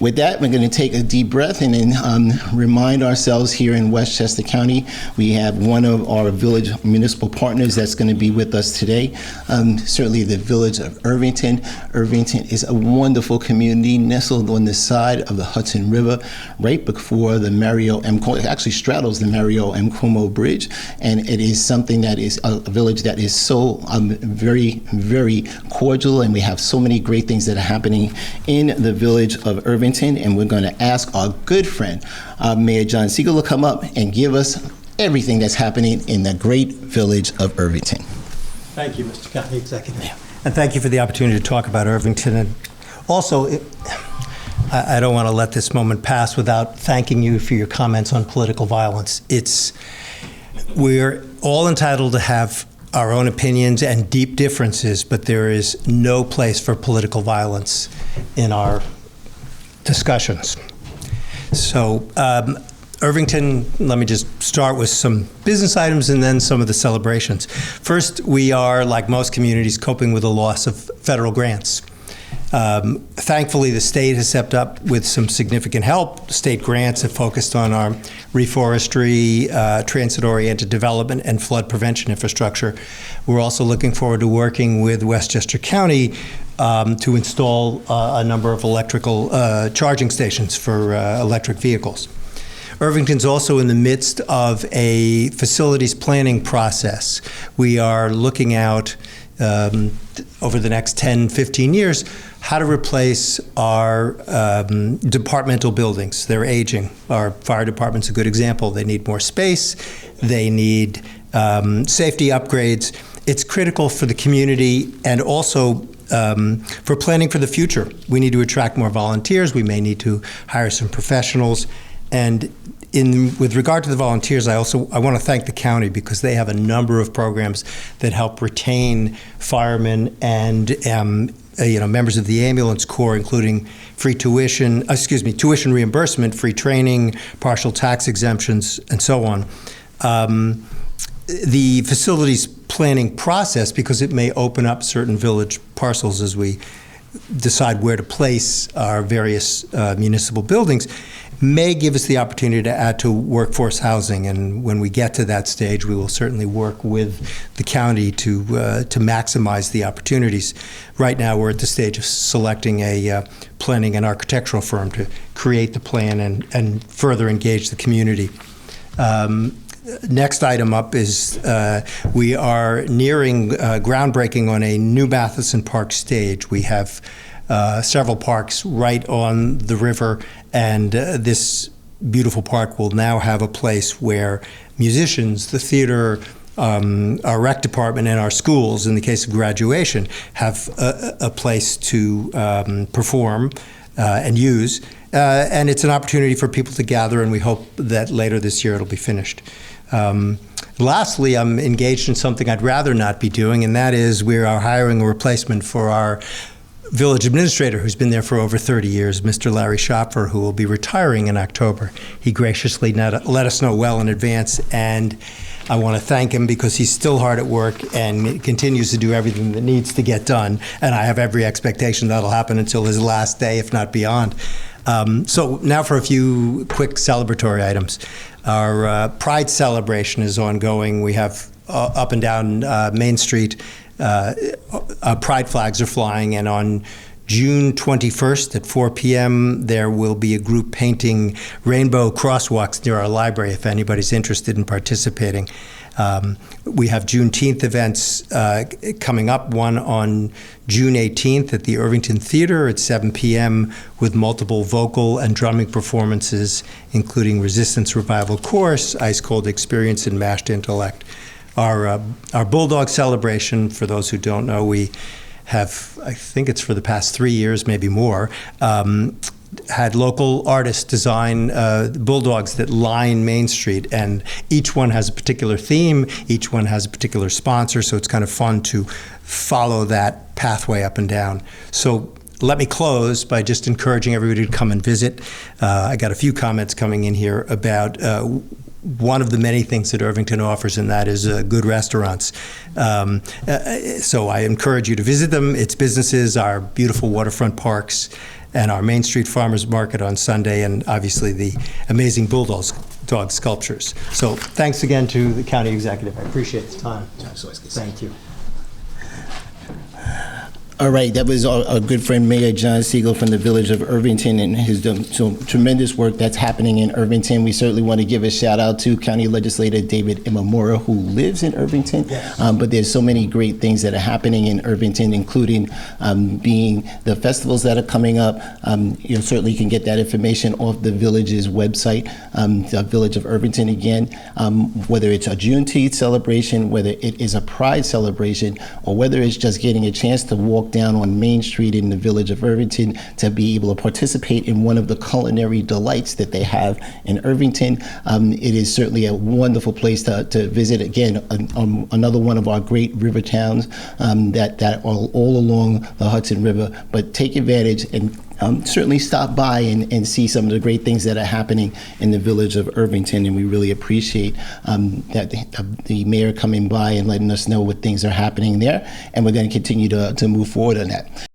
With that, we're going to take a deep breath and then remind ourselves here in Westchester County, we have one of our village municipal partners that's going to be with us today. Certainly the village of Irvington. Irvington is a wonderful community nestled on the side of the Hudson River, right before the Mario M. Cuomo, it actually straddles the Mario M. Cuomo Bridge. And it is something that is a village that is so very, very cordial, and we have so many great things that are happening in the village of Irvington. And we're going to ask our good friend, Mayor John Siegel, to come up and give us everything that's happening in the great village of Irvington. Thank you, Mr. County Executive. And thank you for the opportunity to talk about Irvington. And also, I don't want to let this moment pass without thanking you for your comments on political violence. We're all entitled to have our own opinions and deep differences, but there is no place for political violence in our discussions. So Irvington, let me just start with some business items and then some of the celebrations. First, we are, like most communities, coping with the loss of federal grants. Thankfully, the state has stepped up with some significant help. State grants have focused on our reforestry, transit-oriented development, and flood prevention infrastructure. We're also looking forward to working with Westchester County to install a number of electrical charging stations for electric vehicles. Irvington's also in the midst of a facilities planning process. We are looking out over the next 10, 15 years, how to replace our departmental buildings. They're aging. Our fire department's a good example. They need more space. They need safety upgrades. It's critical for the community and also for planning for the future. We need to attract more volunteers. We may need to hire some professionals. And with regard to the volunteers, I want to thank the county because they have a number of programs that help retain firemen and members of the ambulance corps, including free tuition reimbursement, free training, partial tax exemptions, and so on. The facilities planning process, because it may open up certain village parcels as we decide where to place our various municipal buildings, may give us the opportunity to add to workforce housing. And when we get to that stage, we will certainly work with the county to maximize the opportunities. Right now, we're at the stage of selecting a planning and architectural firm to create the plan and further engage the community. Next item up is we are nearing groundbreaking on a new Matheson Park stage. We have several parks right on the river, and this beautiful park will now have a place where musicians, the theater, our rec department, and our schools, in the case of graduation, have a place to perform and use. And it's an opportunity for people to gather, and we hope that later this year it'll be finished. Lastly, I'm engaged in something I'd rather not be doing, and that is we are hiring a replacement for our village administrator who's been there for over 30 years, Mr. Larry Schopfer, who will be retiring in October. He graciously let us know well in advance, and I want to thank him because he's still hard at work and continues to do everything that needs to get done, and I have every expectation that'll happen until his last day, if not beyond. So now for a few quick celebratory items. Our Pride celebration is ongoing. We have up and down Main Street, Pride flags are flying, and on June 21st at 4 p.m. there will be a group painting rainbow crosswalks near our library if anybody's interested in participating. We have Juneteenth events coming up, one on June 18th at the Irvington Theater at 7 p.m. with multiple vocal and drumming performances, including Resistance Revival Chorus, Ice Cold Experience, and Mashed Intellect. Our Bulldog celebration, for those who don't know, we have, I think it's for the past 3 years, maybe more, had local artists design bulldogs that line Main Street, and each one has a particular theme, each one has a particular sponsor, so it's kind of fun to follow that pathway up and down. So let me close by just encouraging everybody to come and visit. I got a few comments coming in here about one of the many things that Irvington offers, and that is good restaurants. So I encourage you to visit them. Its businesses, our beautiful waterfront parks, and our Main Street Farmers Market on Sunday, and obviously the amazing bulldog dog sculptures. So thanks again to the county executive. I appreciate the time. Thank you. All right, that was our good friend Mayor John Siegel from the village of Irvington, and his some tremendous work that's happening in Irvington. We certainly want to give a shout out to County Legislator David Imamura, who lives in Irvington. Yes. But there's so many great things that are happening in Irvington, including being the festivals that are coming up. You certainly can get that information off the village's website, the Village of Irvington again. Whether it's a Juneteenth celebration, whether it is a Pride celebration, or whether it's just getting a chance to walk down on Main Street in the Village of Irvington to be able to participate in one of the culinary delights that they have in Irvington. It is certainly a wonderful place to visit. Again, another one of our great river towns that are all along the Hudson River. But take advantage and certainly stop by and see some of the great things that are happening in the Village of Irvington, and we really appreciate that the mayor coming by and letting us know what things are happening there, and we're going to continue to move forward on that.